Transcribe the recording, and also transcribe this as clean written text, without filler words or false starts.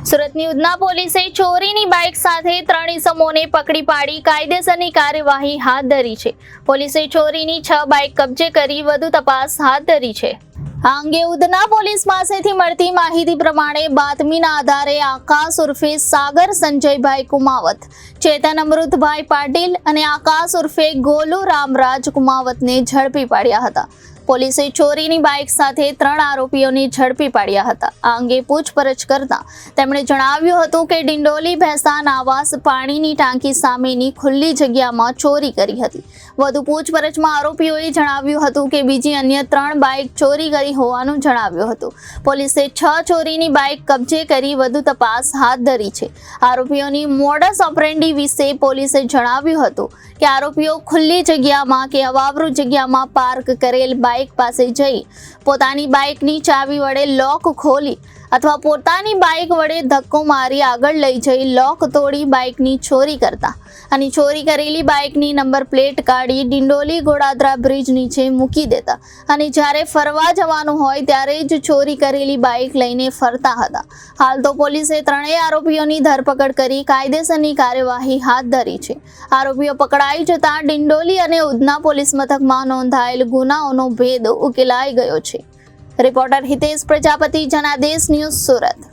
સુરતની ઉધના પોલીસે ચોરીની બાઇક સાથે 3 ઇસમોને પકડી પાડી કાયદેસરની કાર્યવાહી હાથ ધરી છે. પોલીસે ચોરીની 6 બાઇક કબજે કરી વધુ તપાસ હાથ ધરી છે. આ અંગે ઉધના પોલીસ પાસેથી મળતી માહિતી પ્રમાણે બાતમીના આધારે આકાશ ઉર્ફે સાગર સંજયભાઈ કુમાવત, ચેતન અમૃતભાઈ પાટીલ અને આકાશ ઉર્ફે ગોલુ રામરાજ કુમાવતને ઝડપી પાડ્યા હતા. પોલીસે ચોરીની બાઇક સાથે 3 આરોપીઓને ઝડપી પાડ્યા હતા. આ અંગે પૂછપરછ કરતા તેમણે જણાવ્યું હતું કે ડિંડોલી ભેસાણ આવાસ પાણીની ટાંકી સામેની ખુલ્લી જગ્યામાં ચોરી કરી હતી. વધુ પૂછપરછમાં આરોપીઓએ જણાવ્યું હતું કે બીજી અન્ય 3 બાઇક ચોરી કરી હોવાનું જણાવ્યું હતું. પોલીસે 6 ચોરીની બાઇક કબજે કરી વધુ તપાસ હાથ ધરી છે. આરોપીઓની મોડસ ઓપરેન્ડી વિશે પોલીસે જણાવ્યું હતું કે આરોપીઓ ખુલ્લી જગ્યામાં કે અવાવરૂ જગ્યામાં પાર્ક કરેલ બાઇક પાસે જઈ પોતાની બાઇકની ચાવી વડે લોક ખોલી અથવા પોતાની બાઇક વડે ધક્કો મારી આગળ લઈ જઈ લોક તોડી બાઇકની ચોરી કરતા અને ચોરી કરેલી બાઇકની નંબર પ્લેટ કાઢી ડિંડોલી ગોડાદરા બ્રિજ નીચે મૂકી દેતા અને જ્યારે ફરવા જવાનું હોય ત્યારે જ ચોરી કરેલી બાઇક લઈને ફરતા હતા. હાલ તો પોલીસે 3 આરોપીઓની ધરપકડ કરી કાયદેસરની કાર્યવાહી હાથ ધરી છે. આરોપીઓ પકડાઈ જતા ડિંડોલી અને ઉધના પોલીસ મથકમાં નોંધાયેલ ગુનાઓનો ભેદ ઉકેલાઈ ગયો છે. Reporter Hitesh Prajapati, Janadesh news, Surat.